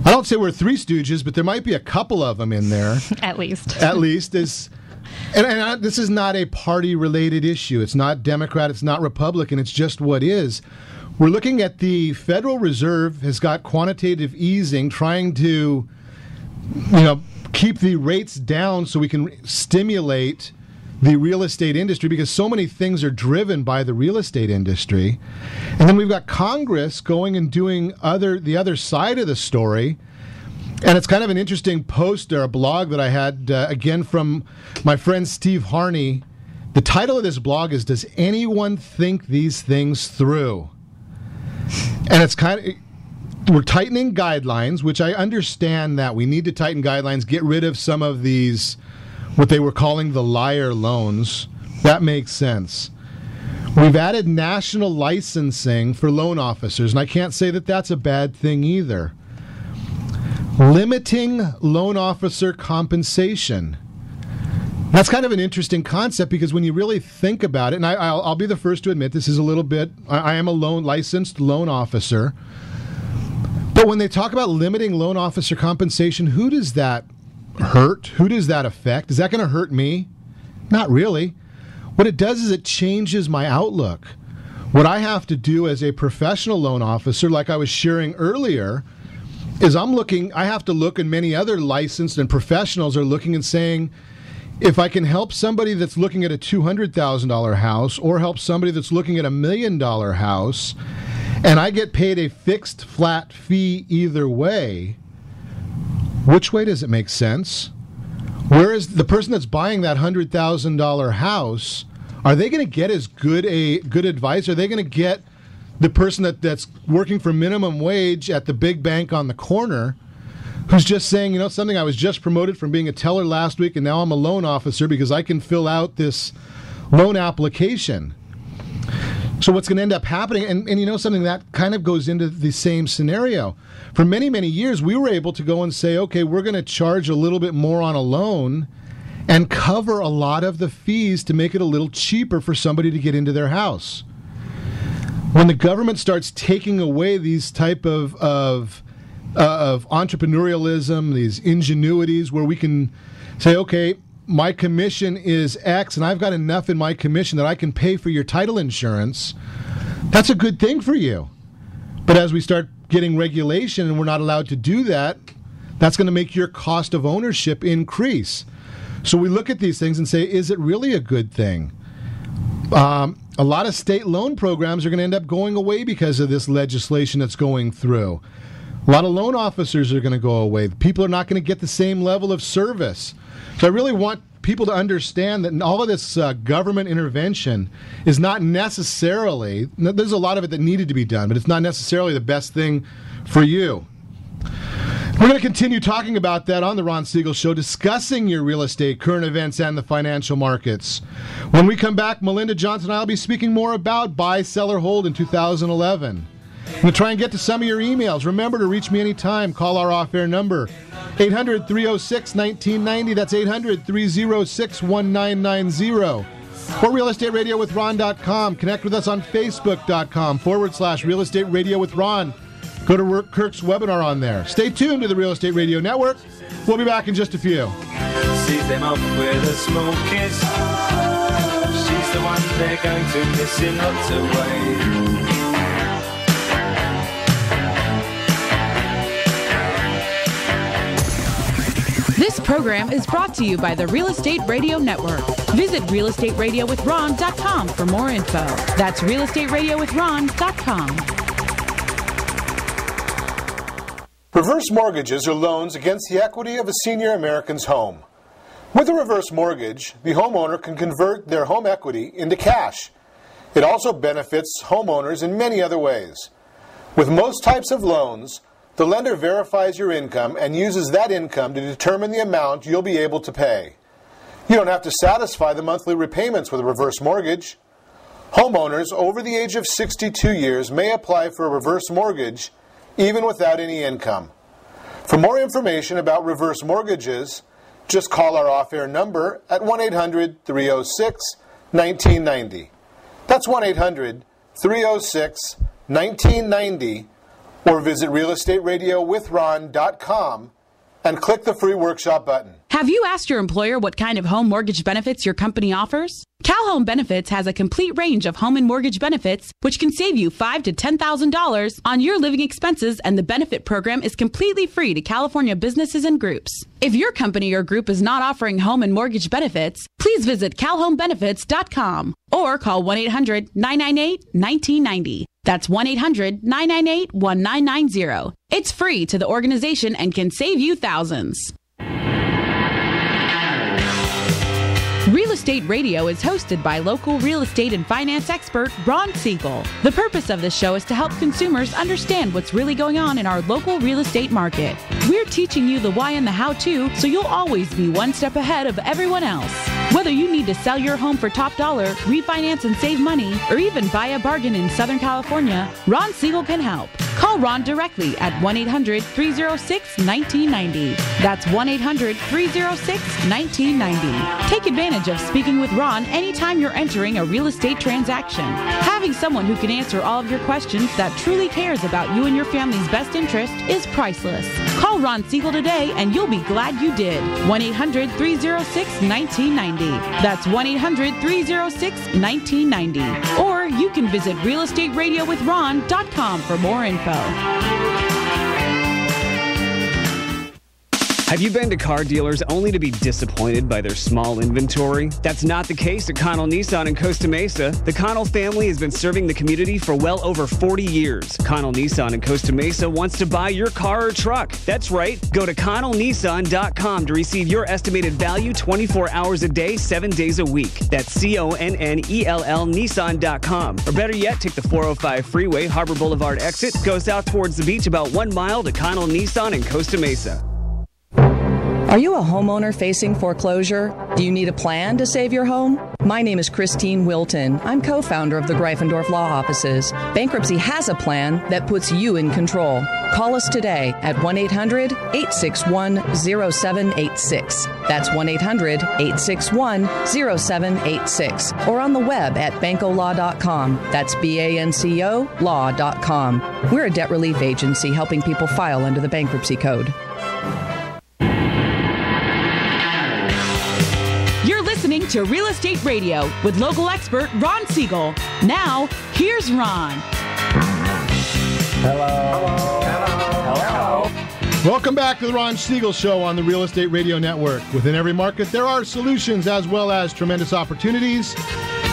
I don't say we're Three Stooges, but there might be a couple of them in there. At least. At least. And this is not a party-related issue. It's not Democrat. It's not Republican. It's just what is. We're looking at the Federal Reserve has got quantitative easing, trying to, keep the rates down so we can stimulate the real estate industry, because so many things are driven by the real estate industry. And then we've got Congress going and doing the other side of the story. And it's kind of an interesting post or a blog that I had, again, from my friend Steve Harney. The title of this blog is, Does Anyone Think These Things Through? And it's we're tightening guidelines, which I understand that we need to tighten guidelines, get rid of some of these, what they were calling the liar loans. That makes sense. We've added national licensing for loan officers, and I can't say that that's a bad thing either. Limiting loan officer compensation. That's kind of an interesting concept, because when you really think about it, and I'll be the first to admit this is a little bit, I am a licensed loan officer, but when they talk about limiting loan officer compensation, who does that hurt? Who does that affect? Is that going to hurt me? Not really. What it does is it changes my outlook. What I have to do as a professional loan officer, like I was sharing earlier, is I have to look, and many other licensed and professionals are looking and saying, if I can help somebody that's looking at a $200,000 house or help somebody that's looking at $1 million house, and I get paid a fixed flat fee either way, which way does it make sense? Whereas the person that's buying that $100,000 house, are they going to get as good advice? Are they going to get the person that's working for minimum wage at the big bank on the corner, who's just saying, something, I was just promoted from being a teller last week and now I'm a loan officer because I can fill out this loan application? So what's going to end up happening, and something that kind of goes into the same scenario. For many, many years, we were able to go and say, okay, we're going to charge a little bit more on a loan and cover a lot of the fees to make it a little cheaper for somebody to get into their house. When the government starts taking away these type of entrepreneurialism, these ingenuities where we can say, okay, my commission is X and I've got enough in my commission that I can pay for your title insurance, that's a good thing for you. But as we start getting regulation and we're not allowed to do that, that's going to make your cost of ownership increase. So we look at these things and say, is it really a good thing? A lot of state loan programs are going to end up going away because of this legislation that's going through. A lot of loan officers are going to go away. People are not going to get the same level of service. So I really want people to understand that all of this government intervention is not necessarily, there's a lot of it that needed to be done, but it's not necessarily the best thing for you. We're going to continue talking about that on the Ron Siegel Show, discussing your real estate, current events, and the financial markets. When we come back, Melinda Johnson and I will be speaking more about buy, sell, or hold in 2011. I'm going to try and get to some of your emails. Remember to reach me anytime. Call our off-air number, 800-306-1990. That's 800-306-1990. Or realestateradio.com. Connect with us on Facebook.com/Real Estate Radio with Ron. Go to Kirk's webinar on there. Stay tuned to the Real Estate Radio Network. We'll be back in just a few. Sees them up with a small kiss. She's the one they're going to miss in lots of ways. This program is brought to you by the Real Estate Radio Network. Visit realestateradio.com for more info. That's realestateradio.com. Reverse mortgages are loans against the equity of a senior American's home. With a reverse mortgage, the homeowner can convert their home equity into cash. It also benefits homeowners in many other ways. With most types of loans, the lender verifies your income and uses that income to determine the amount you'll be able to pay. You don't have to satisfy the monthly repayments with a reverse mortgage. Homeowners over the age of 62 years may apply for a reverse mortgage even without any income. For more information about reverse mortgages, just call our off-air number at 1-800-306-1990. That's 1-800-306-1990, or visit realestateradio.com and click the free workshop button. Have you asked your employer what kind of home mortgage benefits your company offers? Cal Home Benefits has a complete range of home and mortgage benefits, which can save you $5,000 to $10,000 on your living expenses, and the benefit program is completely free to California businesses and groups. If your company or group is not offering home and mortgage benefits, please visit calhomebenefits.com or call 1-800-998-1990. That's 1-800-998-1990. It's free to the organization and can save you thousands. Real Estate Radio is hosted by local real estate and finance expert Ron Siegel. The purpose of this show is to help consumers understand what's really going on in our local real estate market. We're teaching you the why and the how-to, so you'll always be one step ahead of everyone else. Whether you need to sell your home for top dollar, refinance and save money, or even buy a bargain in Southern California, Ron Siegel can help. Call Ron directly at 1-800-306-1990. That's 1-800-306-1990. Take advantage of speaking with Ron anytime you're entering a real estate transaction. Having someone who can answer all of your questions that truly cares about you and your family's best interest is priceless. Call Ron Siegel today and you'll be glad you did. 1-800-306-1990. That's 1-800-306-1990. Or you can visit realestateradio.com for more info. Have you been to car dealers only to be disappointed by their small inventory? That's not the case at Connell Nissan in Costa Mesa. The Connell family has been serving the community for well over 40 years. Connell Nissan in Costa Mesa wants to buy your car or truck. That's right. Go to ConnellNissan.com to receive your estimated value 24 hours a day, 7 days a week. That's CONNELL Nissan.com. Or better yet, take the 405 freeway, Harbor Boulevard exit, go south towards the beach about 1 mile to Connell Nissan in Costa Mesa. Are you a homeowner facing foreclosure? Do you need a plan to save your home? My name is Christine Wilton. I'm co-founder of the Greifendorf Law Offices. Bankruptcy has a plan that puts you in control. Call us today at 1-800-861-0786. That's 1-800-861-0786. Or on the web at bancolaw.com. That's BANCO law.com. We're a debt relief agency helping people file under the bankruptcy code. Listening to Real Estate Radio with local expert Ron Siegel. Now, here's Ron. Hello. Welcome back to the Ron Siegel Show on the Real Estate Radio Network. Within every market, there are solutions as well as tremendous opportunities.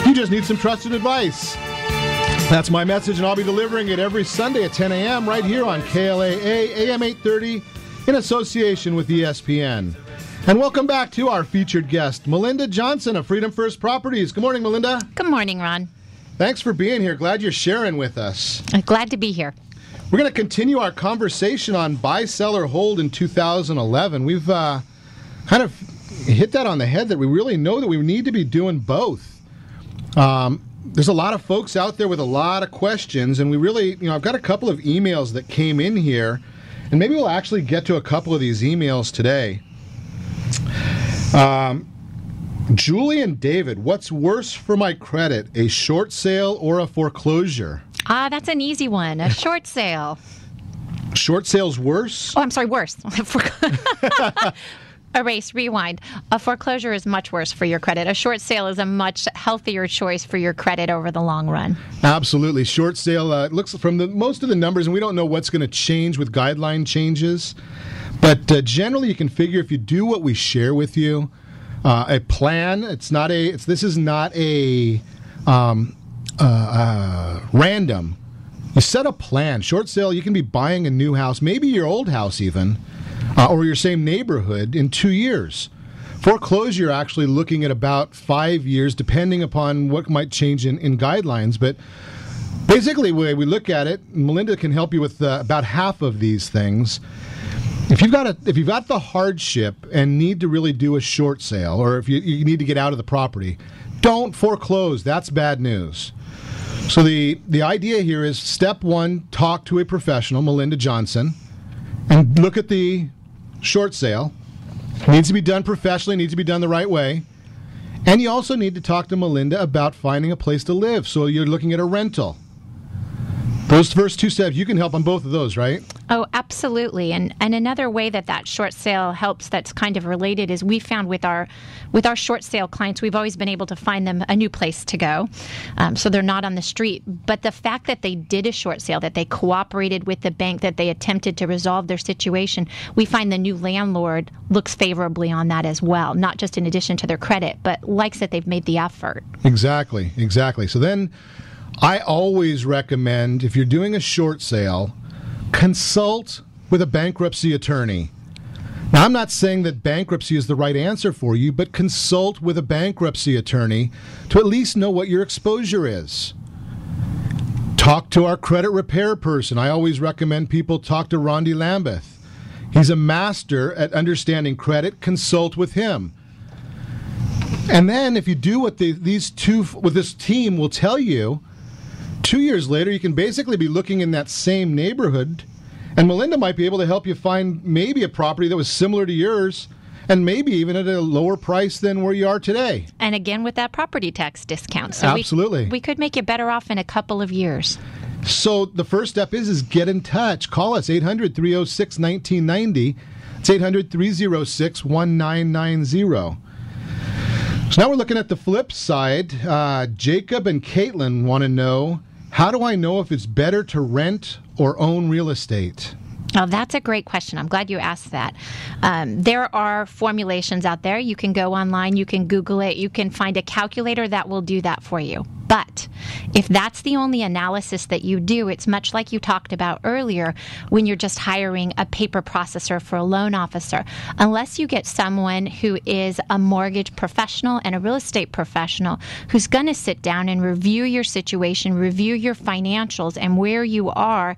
You just need some trusted advice. That's my message, and I'll be delivering it every Sunday at 10 a.m. right here on KLAA AM 830 in association with ESPN. And welcome back to our featured guest, Melinda Johnson of Freedom First Properties. Good morning, Melinda. Good morning, Ron. Thanks for being here. Glad you're sharing with us. Glad to be here. We're going to continue our conversation on buy, sell, or hold in 2011. We've kind of hit that on the head that we really know that we need to be doing both. There's a lot of folks out there with a lot of questions, and we really, I've got a couple of emails that came in here, and maybe we'll actually get to a couple of these emails today. Julie and David, what's worse for my credit, a short sale or a foreclosure? That's an easy one. A short sale. Short sale's worse? Oh, I'm sorry, worse. Erase, rewind. A foreclosure is much worse for your credit. A short sale is a much healthier choice for your credit over the long run. Absolutely. Short sale looks from most of the numbers, and we don't know what's going to change with guideline changes, But generally, you can figure if you do what we share with you, a plan. This is not a random. You set a plan. Short sale. You can be buying a new house, maybe your old house even, or your same neighborhood in 2 years. Foreclosure, you're actually looking at about 5 years, depending upon what might change in guidelines. But basically, the way we look at it, Melinda can help you with about half of these things. If you've got the hardship and need to really do a short sale, or if you need to get out of the property, don't foreclose. That's bad news. So the idea here is step one: talk to a professional, Melinda Johnson, and look at the short sale. It needs to be done professionally, needs to be done the right way. And you also need to talk to Melinda about finding a place to live. So you're looking at a rental. Those first two steps, you can help on both of those, right? Oh, absolutely. And another way that short sale helps that's kind of related is we found with our short sale clients, we've always been able to find them a new place to go. So they're not on the street. But the fact that they did a short sale, that they cooperated with the bank, that they attempted to resolve their situation, we find the new landlord looks favorably on that as well, not just in addition to their credit, but likes that they've made the effort. Exactly. So then I always recommend, if you're doing a short sale, consult with a bankruptcy attorney. Now, I'm not saying that bankruptcy is the right answer for you, but consult with a bankruptcy attorney to at least know what your exposure is. Talk to our credit repair person. I always recommend people talk to Rondi Lambeth. He's a master at understanding credit. Consult with him. And then if you do what this team will tell you, 2 years later, you can basically be looking in that same neighborhood, and Melinda might be able to help you find maybe a property that was similar to yours, and maybe even at a lower price than where you are today. And again, with that property tax discount. So absolutely. We could make you better off in a couple of years. So the first step is get in touch. Call us, 800-306-1990. It's 800-306-1990. So now we're looking at the flip side. Jacob and Caitlin want to know, how do I know if it's better to rent or own real estate? Oh, that's a great question. I'm glad you asked that. There are formulations out there. You can go online, you can Google it, you can find a calculator that will do that for you. But if that's the only analysis that you do, it's much like you talked about earlier when you're just hiring a paper processor for a loan officer. Unless you get someone who is a mortgage professional and a real estate professional who's going to sit down and review your situation, review your financials and where you are,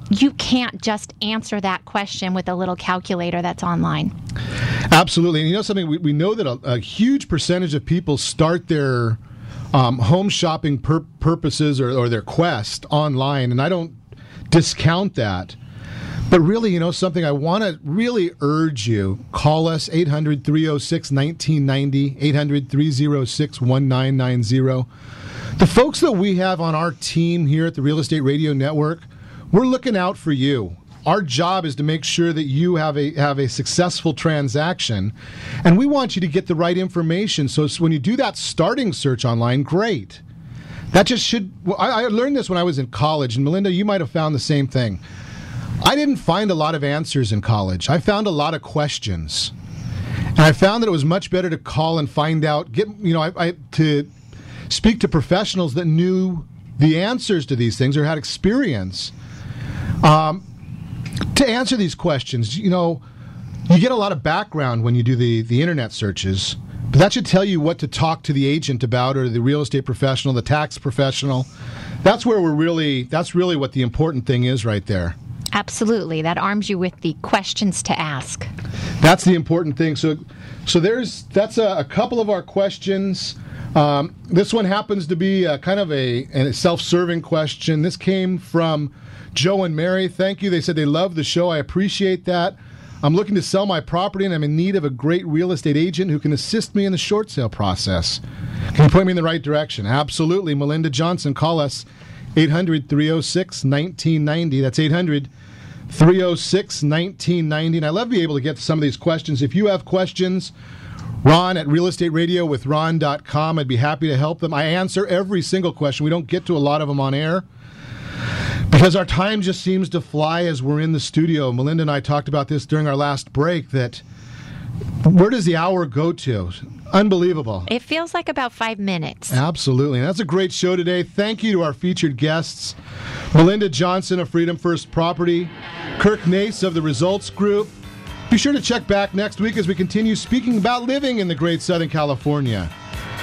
you can't just answer that question with a little calculator that's online. Absolutely. And you know something, we know that a huge percentage of people start their home shopping purposes or their quest online, and I don't discount that. But really, you know something, I want to really urge you, call us 800-306-1990, 800-306-1990. The folks that we have on our team here at the Real Estate Radio Network, we're looking out for you. Our job is to make sure that you have a successful transaction, and we want you to get the right information. So when you do that starting search online, great. That just should. I learned this when I was in college, and Melinda, you might have found the same thing. I didn't find a lot of answers in college. I found a lot of questions, and I found that it was much better to call and find out. To speak to professionals that knew the answers to these things or had experience. To answer these questions, you know, you get a lot of background when you do the internet searches, but that should tell you what to talk to the agent about or the real estate professional, the tax professional. That's where that's really what the important thing is right there. Absolutely. That arms you with the questions to ask. That's the important thing. So that's a couple of our questions. This one happens to be kind of a self-serving question. This came from Joe and Mary. Thank you. They said they love the show. I appreciate that. I'm looking to sell my property, and I'm in need of a great real estate agent who can assist me in the short sale process. Can you point me in the right direction? Absolutely. Melinda Johnson. Call us 800-306-1990. That's 800-306-1990. And I love to be able to get to some of these questions. If you have questions, Ron at realestateradio.com. I'd be happy to help them. I answer every single question. We don't get to a lot of them on air. Because our time just seems to fly as we're in the studio. Melinda and I talked about this during our last break, that where does the hour go to? Unbelievable. It feels like about 5 minutes. Absolutely. And that's a great show today. Thank you to our featured guests, Melinda Johnson of Freedom First Property, Kirk Nace of the Results Group. Be sure to check back next week as we continue speaking about living in the great Southern California.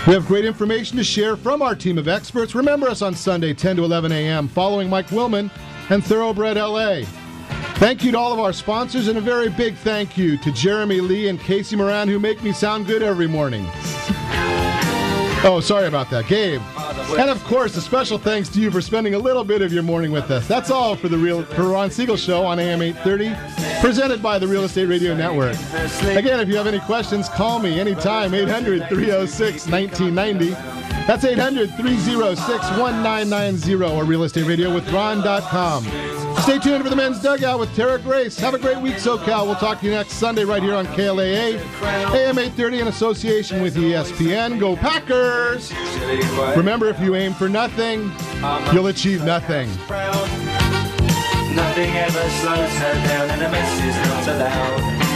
We have great information to share from our team of experts. Remember us on Sunday, 10 to 11 a.m., following Mike Willman and Thoroughbred LA. Thank you to all of our sponsors, and a very big thank you to Jeremy Lee and Casey Moran, who make me sound good every morning. Oh, sorry about that, Gabe. And of course, a special thanks to you for spending a little bit of your morning with us. That's all for the Ron Siegel Show on AM 830, presented by the Real Estate Radio Network. Again, if you have any questions, call me anytime, 800-306-1990. That's 800-306-1990 or realestateradio.com. Stay tuned for the Men's Dugout with Tara Grace. Have a great week, SoCal. We'll talk to you next Sunday right here on KLAA, AM 830 in association with ESPN. Go Packers! Remember, if you aim for nothing, you'll achieve nothing. Nothing ever slows her down, and a mess is not allowed.